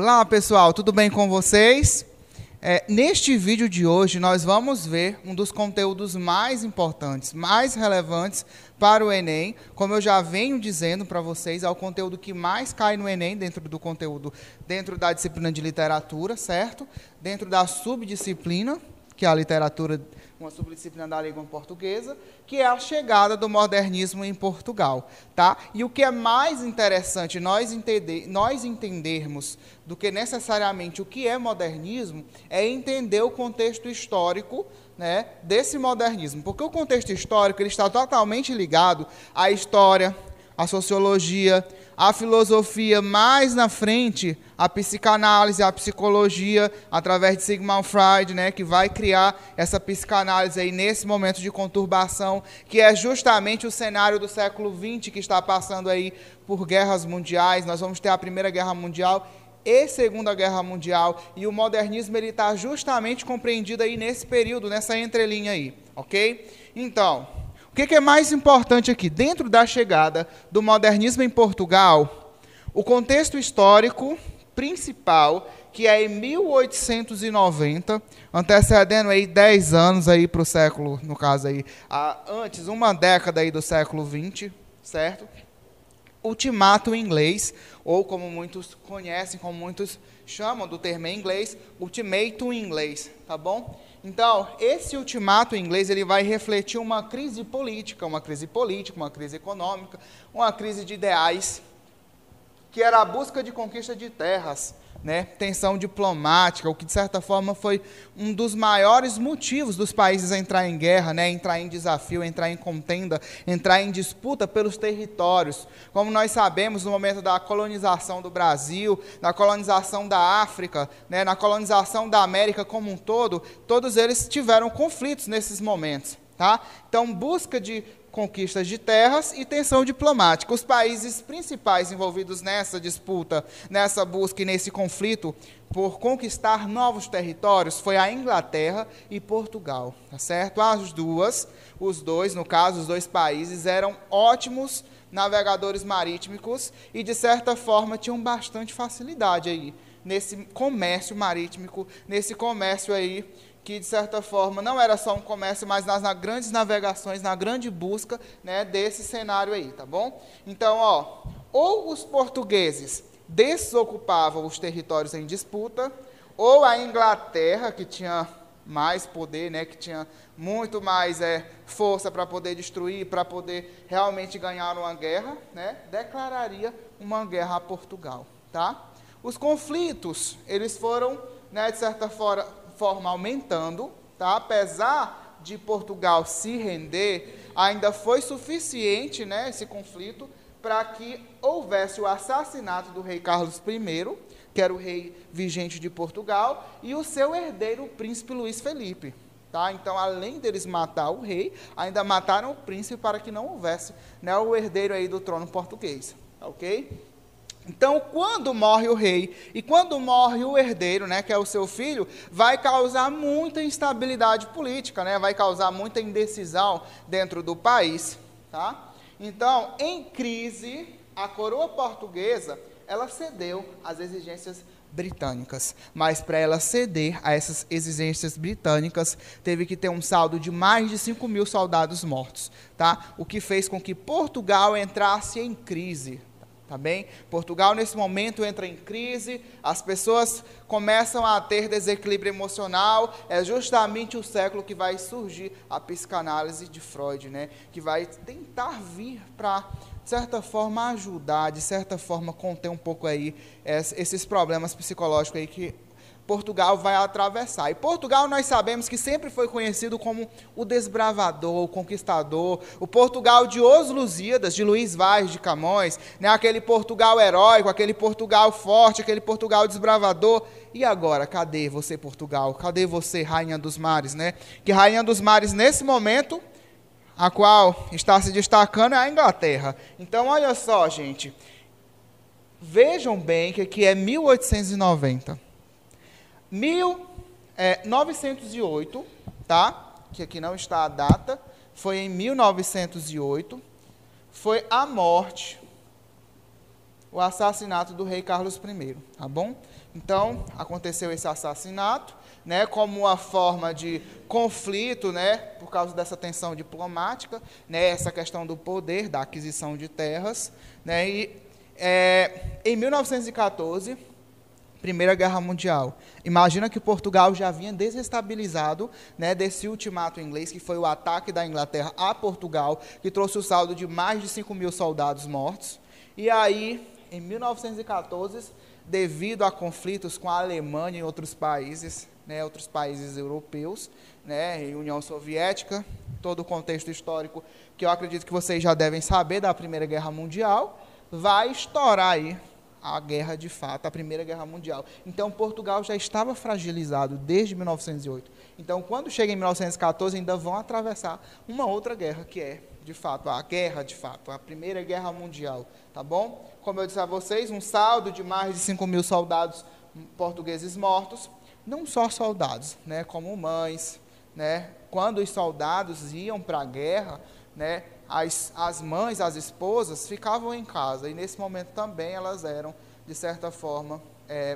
Olá pessoal, tudo bem com vocês? Neste vídeo de hoje nós vamos ver um dos conteúdos mais importantes, mais relevantes para o Enem. Como eu já venho dizendo para vocês, é o conteúdo que mais cai no Enem dentro do conteúdo, dentro da disciplina de literatura, certo? Dentro da subdisciplina, que é a literatura, uma subdisciplina da língua portuguesa, que é a chegada do modernismo em Portugal, tá? E o que é mais interessante nós entendermos do que necessariamente o que é modernismo, é entender o contexto histórico, né, desse modernismo, porque o contexto histórico ele está totalmente ligado à história, à sociologia, à filosofia, mais na frente, a psicanálise, a psicologia, através de Sigmund Freud, né, que vai criar essa psicanálise aí nesse momento de conturbação, que é justamente o cenário do século XX, que está passando aí por guerras mundiais. Nós vamos ter a Primeira Guerra Mundial e Segunda Guerra Mundial, e o modernismo ele está justamente compreendido aí nesse período, nessa entrelinha aí, ok? Então, o que é mais importante aqui? Dentro da chegada do modernismo em Portugal, o contexto histórico principal, que é em 1890, antecedendo aí 10 anos aí para o século, no caso aí, antes, uma década aí do século XX, certo? Ultimato inglês, ou como muitos conhecem, como muitos chamam do termo em inglês, ultimatum inglês, tá bom? Então, esse ultimato inglês ele vai refletir uma crise política, uma crise econômica, uma crise de ideais, que era a busca de conquista de terras, né? Tensão diplomática, o que de certa forma foi um dos maiores motivos dos países a entrar em guerra, né? Entrar em desafio, entrar em contenda, entrar em disputa pelos territórios. Como nós sabemos, no momento da colonização do Brasil, da colonização da África, né? Na colonização da América como um todo, todos eles tiveram conflitos nesses momentos, tá? Então, busca de conquistas de terras e tensão diplomática. Os países principais envolvidos nessa disputa, nessa busca e nesse conflito por conquistar novos territórios foi a Inglaterra e Portugal, tá certo? Os dois países eram ótimos navegadores marítimos e, de certa forma, tinham bastante facilidade aí nesse comércio marítimo, nesse comércio aí que, de certa forma, não era só um comércio, mas nas grandes navegações, na grande busca, né, desse cenário aí, tá bom? Então, ou os portugueses desocupavam os territórios em disputa, ou a Inglaterra, que tinha mais poder, né, que tinha muito mais força para poder destruir, para poder realmente ganhar uma guerra, né, declararia uma guerra a Portugal, tá? Os conflitos, eles foram, né, de certa forma aumentando, tá? Apesar de Portugal se render, ainda foi suficiente, né, esse conflito para que houvesse o assassinato do rei Carlos I, que era o rei vigente de Portugal, e o seu herdeiro, o príncipe Luís Felipe. Tá? Então, além deles matar o rei, ainda mataram o príncipe para que não houvesse, né, o herdeiro aí do trono português. Ok? Então, quando morre o rei e quando morre o herdeiro, né, que é o seu filho, vai causar muita instabilidade política, né, vai causar muita indecisão dentro do país. Tá? Então, em crise, a coroa portuguesa ela cedeu às exigências britânicas. Mas, para ela ceder a essas exigências britânicas, teve que ter um saldo de mais de 5.000 soldados mortos. Tá? O que fez com que Portugal entrasse em crise. Tá bem? Portugal, nesse momento, entra em crise, as pessoas começam a ter desequilíbrio emocional, é justamente o século que vai surgir a psicanálise de Freud, né? Que vai tentar vir para, de certa forma, ajudar, de certa forma, conter um pouco aí esses problemas psicológicos aí que Portugal vai atravessar. E Portugal nós sabemos que sempre foi conhecido como o desbravador, o conquistador, o Portugal de Os Lusíadas, de Luís Vaz de Camões, né? Aquele Portugal heróico, aquele Portugal forte, aquele Portugal desbravador. E agora, cadê você, Portugal? Cadê você, Rainha dos Mares, né? Que Rainha dos Mares, nesse momento, a qual está se destacando é a Inglaterra. Então, olha só, gente, vejam bem que aqui é 1890. 1908, tá? Que aqui não está a data, foi em 1908, foi a morte, o assassinato do rei Carlos I, tá bom? Então, aconteceu esse assassinato, né, como uma forma de conflito, né, por causa dessa tensão diplomática, né, essa questão do poder, da aquisição de terras. Né, e em 1914, Primeira Guerra Mundial. Imagina que Portugal já vinha desestabilizado, né, desse ultimato inglês, que foi o ataque da Inglaterra a Portugal, que trouxe o saldo de mais de 5.000 soldados mortos. E aí, em 1914, devido a conflitos com a Alemanha e outros países, né, outros países europeus, né, e União Soviética, todo o contexto histórico que eu acredito que vocês já devem saber da Primeira Guerra Mundial, vai estourar aí a guerra de fato, a Primeira Guerra Mundial. Então, Portugal já estava fragilizado desde 1908. Então, quando chega em 1914, ainda vão atravessar uma outra guerra, que é, de fato, a Primeira Guerra Mundial. Tá bom? Como eu disse a vocês, um saldo de mais de 5.000 soldados portugueses mortos. Não só soldados, né, como mães. Né? Quando os soldados iam para a guerra, né, as mães, as esposas, ficavam em casa, e nesse momento também elas eram, de certa forma,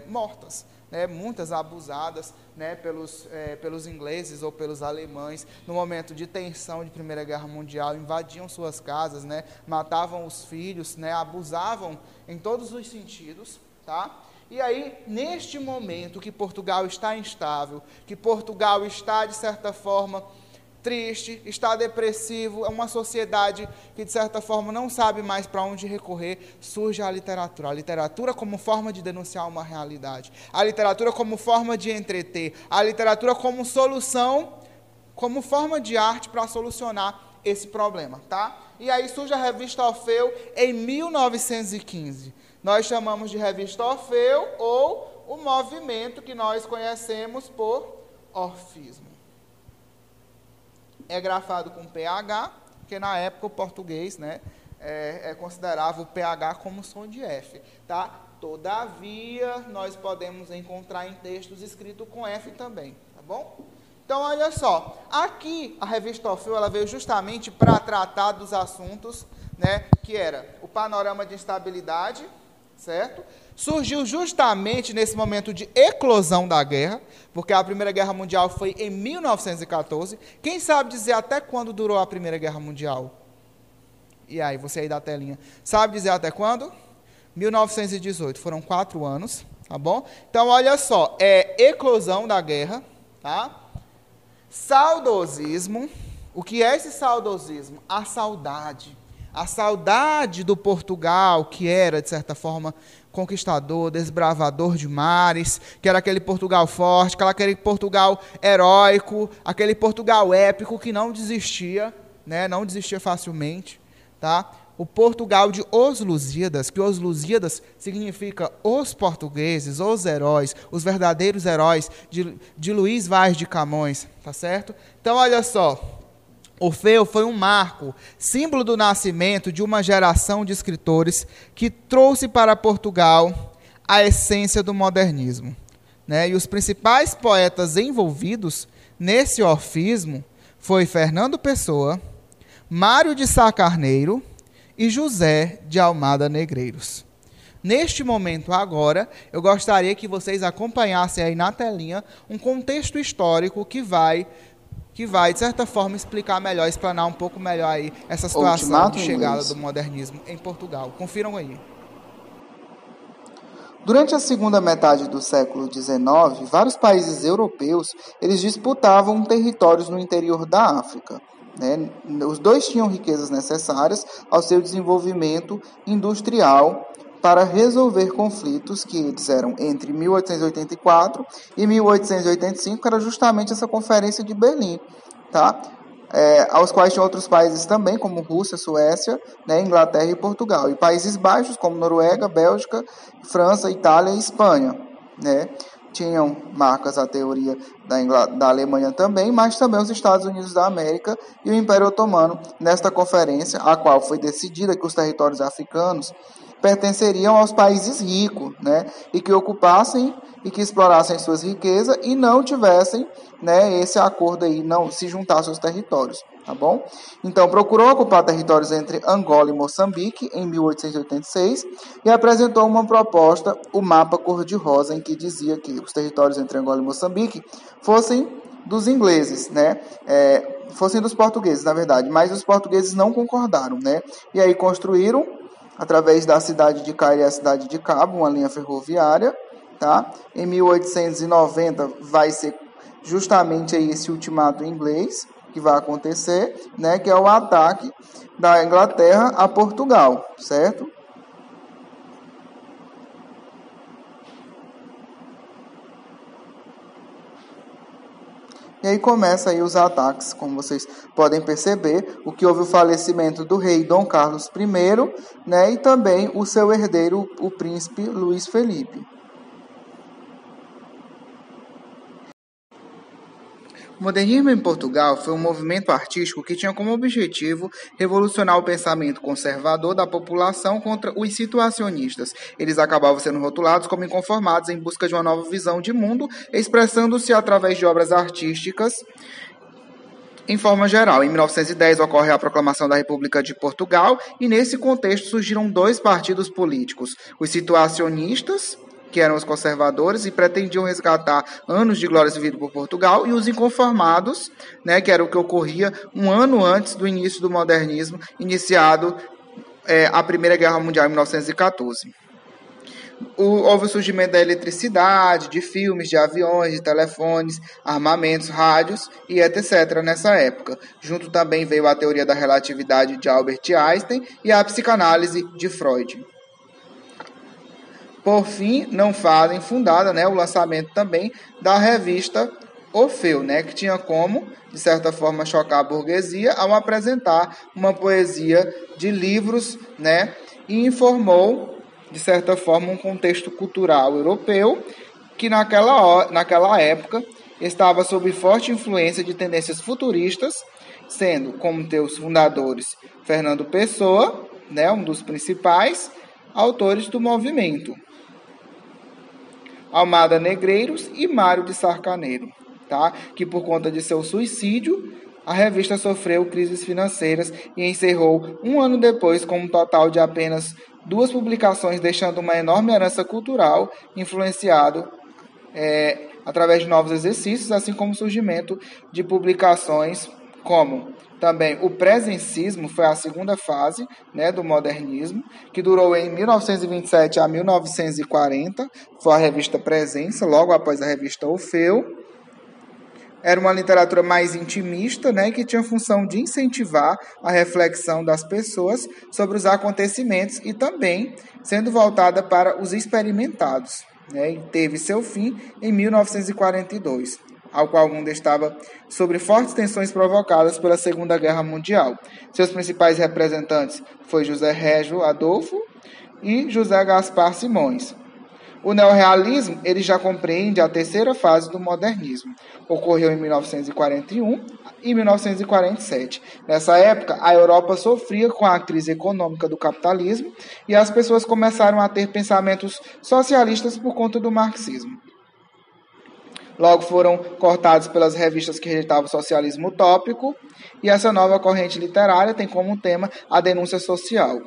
mortas, né, muitas abusadas, né, pelos ingleses ou pelos alemães, no momento de tensão de Primeira Guerra Mundial, invadiam suas casas, né, matavam os filhos, né, abusavam em todos os sentidos, tá? E aí, neste momento que Portugal está instável, que Portugal está, de certa forma, triste, está depressivo, é uma sociedade que, de certa forma, não sabe mais para onde recorrer, surge a literatura. A literatura como forma de denunciar uma realidade. A literatura como forma de entreter. A literatura como solução, como forma de arte para solucionar esse problema. Tá? E aí surge a revista Orfeu em 1915. Nós chamamos de revista Orfeu ou o movimento que nós conhecemos por orfismo. É grafado com PH, porque na época o português, né, considerava o PH como som de F. Tá? Todavia, nós podemos encontrar em textos escritos com F também. Tá bom? Então, olha só. Aqui, a revista Orfeu, ela veio justamente para tratar dos assuntos, né, que era o panorama de instabilidade, certo? Surgiu justamente nesse momento de eclosão da guerra, porque a Primeira Guerra Mundial foi em 1914. Quem sabe dizer até quando durou a Primeira Guerra Mundial? E aí, você aí da telinha, sabe dizer até quando? 1918, foram 4 anos, tá bom? Então, olha só, eclosão da guerra, tá? Saudosismo. O que é esse saudosismo? A saudade do Portugal, que era, de certa forma, conquistador, desbravador de mares, que era aquele Portugal forte, aquele Portugal heróico, aquele Portugal épico que não desistia, né, não desistia facilmente. Tá? O Portugal de Os Lusíadas, que Os Lusíadas significa os portugueses, os heróis, os verdadeiros heróis de Luís Vaz de Camões. Tá certo? Então, olha só. Orfeu foi um marco, símbolo do nascimento de uma geração de escritores que trouxe para Portugal a essência do modernismo. Né? E os principais poetas envolvidos nesse orfismo foi Fernando Pessoa, Mário de Sá Carneiro e José de Almada Negreiros. Neste momento agora, eu gostaria que vocês acompanhassem aí na telinha um contexto histórico que vai, de certa forma, explicar melhor, explanar um pouco melhor aí essa situação de chegada do modernismo em Portugal. Confiram aí. Durante a segunda metade do século XIX, vários países europeus eles disputavam territórios no interior da África. Né? Os dois tinham riquezas necessárias ao seu desenvolvimento industrial para resolver conflitos que eles eram entre 1884 e 1885, que era justamente essa Conferência de Berlim, tá? Aos quais tinham outros países também, como Rússia, Suécia, né, Inglaterra e Portugal, e Países Baixos, como Noruega, Bélgica, França, Itália e Espanha. Né? Tinham marcas a teoria da Alemanha também, mas também os Estados Unidos da América e o Império Otomano, nesta conferência, a qual foi decidida que os territórios africanos pertenceriam aos países ricos, né, e que ocupassem e que explorassem suas riquezas e não tivessem, né, esse acordo aí, não se juntassem aos territórios, tá bom? Então, procurou ocupar territórios entre Angola e Moçambique em 1886 e apresentou uma proposta, o mapa cor-de-rosa, em que dizia que os territórios entre Angola e Moçambique fossem dos ingleses, né? Fossem dos portugueses, na verdade, mas os portugueses não concordaram, né? E aí construíram, através da cidade de Cairo e a cidade de Cabo, uma linha ferroviária, tá? Em 1890 vai ser justamente aí esse ultimato inglês que vai acontecer, né? Que é o ataque da Inglaterra a Portugal, certo? E aí começa aí os ataques, como vocês podem perceber, o que houve o falecimento do rei Dom Carlos I, né, e também o seu herdeiro, o príncipe Luís Felipe. O modernismo em Portugal foi um movimento artístico que tinha como objetivo revolucionar o pensamento conservador da população contra os situacionistas. Eles acabavam sendo rotulados como inconformados em busca de uma nova visão de mundo, expressando-se através de obras artísticas em forma geral. Em 1910 ocorre a proclamação da República de Portugal e nesse contexto surgiram dois partidos políticos, os situacionistas, que eram os conservadores e pretendiam resgatar anos de glórias vividos por Portugal, e os inconformados, né, que era o que ocorria um ano antes do início do modernismo, iniciado a Primeira Guerra Mundial em 1914. Houve o surgimento da eletricidade, de filmes, de aviões, de telefones, armamentos, rádios e etc. nessa época. Junto também veio a teoria da relatividade de Albert Einstein e a psicanálise de Freud. Por fim, não falem, fundada, né, o lançamento também da revista Orfeu, né, que tinha como, de certa forma, chocar a burguesia ao apresentar uma poesia de livros, né, e informou, de certa forma, um contexto cultural europeu que naquela época estava sob forte influência de tendências futuristas, sendo como teus fundadores Fernando Pessoa, né, um dos principais autores do movimento, Almada Negreiros e Mário de Sá Carneiro, tá? Que por conta de seu suicídio, a revista sofreu crises financeiras e encerrou um ano depois com um total de apenas 2 publicações, deixando uma enorme herança cultural influenciado através de novos exercícios, assim como o surgimento de publicações como também o presencismo, foi a segunda fase, né, do modernismo, que durou em 1927 a 1940, foi a revista Presença, logo após a revista Orfeu. Era uma literatura mais intimista, né, que tinha a função de incentivar a reflexão das pessoas sobre os acontecimentos e também sendo voltada para os experimentados, né, e teve seu fim em 1942. Ao qual o mundo estava sob fortes tensões provocadas pela Segunda Guerra Mundial. Seus principais representantes foi José Régio Adolfo e José Gaspar Simões. O neorrealismo ele já compreende a terceira fase do modernismo. Ocorreu em 1941 e 1947. Nessa época, a Europa sofria com a crise econômica do capitalismo e as pessoas começaram a ter pensamentos socialistas por conta do marxismo. Logo foram cortados pelas revistas que rejeitavam o socialismo utópico, e essa nova corrente literária tem como tema a denúncia social.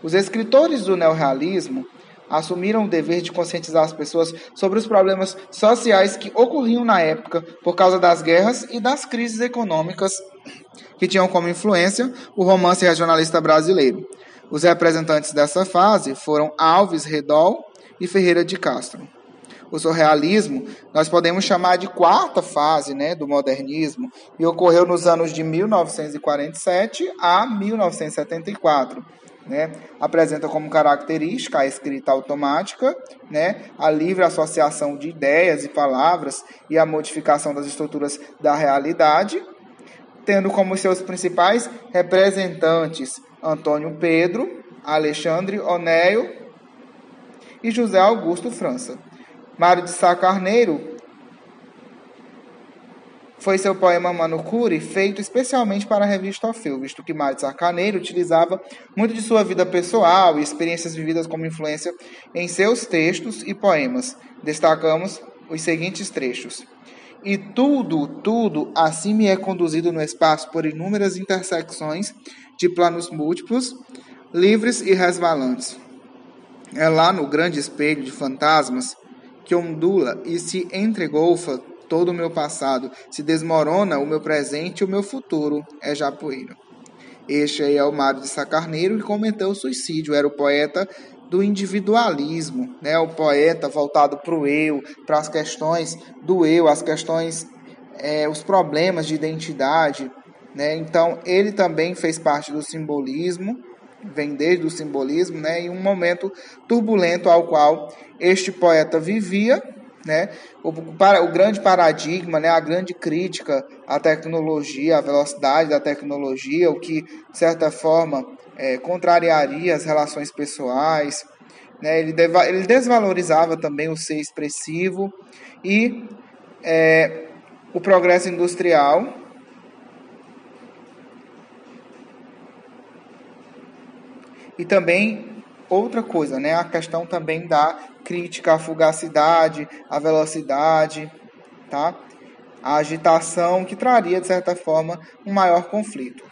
Os escritores do neorrealismo assumiram o dever de conscientizar as pessoas sobre os problemas sociais que ocorriam na época por causa das guerras e das crises econômicas que tinham como influência o romance regionalista brasileiro. Os representantes dessa fase foram Alves Redol e Ferreira de Castro. O surrealismo nós podemos chamar de quarta fase, né, do modernismo, e ocorreu nos anos de 1947 a 1974. Né? Apresenta como característica a escrita automática, né, a livre associação de ideias e palavras e a modificação das estruturas da realidade, tendo como seus principais representantes Antônio Pedro, Alexandre Onéio e José Augusto França. Mário de Sá Carneiro foi seu poema Manucure, feito especialmente para a revista Orfeu, visto que Mário de Sá Carneiro utilizava muito de sua vida pessoal e experiências vividas como influência em seus textos e poemas. Destacamos os seguintes trechos. E tudo assim me é conduzido no espaço por inúmeras intersecções de planos múltiplos, livres e resvalantes. É lá no grande espelho de fantasmas que ondula e se entregolfa todo o meu passado, se desmorona o meu presente e o meu futuro é já poeira. Este aí é o Mário de Sá Carneiro, que comentou o suicídio, era o poeta do individualismo, né? O poeta voltado para o eu, para as questões do eu, as questões, os problemas de identidade, né? Então, ele também fez parte do simbolismo, vem desde o simbolismo, né? Em um momento turbulento ao qual este poeta vivia, né? O grande paradigma, né? A grande crítica à tecnologia, à velocidade da tecnologia, o que, de certa forma, contrariaria as relações pessoais, né? Ele desvalorizava também o ser expressivo e o progresso industrial. E também outra coisa, né? A questão também da crítica à fugacidade, à velocidade, tá? A agitação que traria, de certa forma, um maior conflito.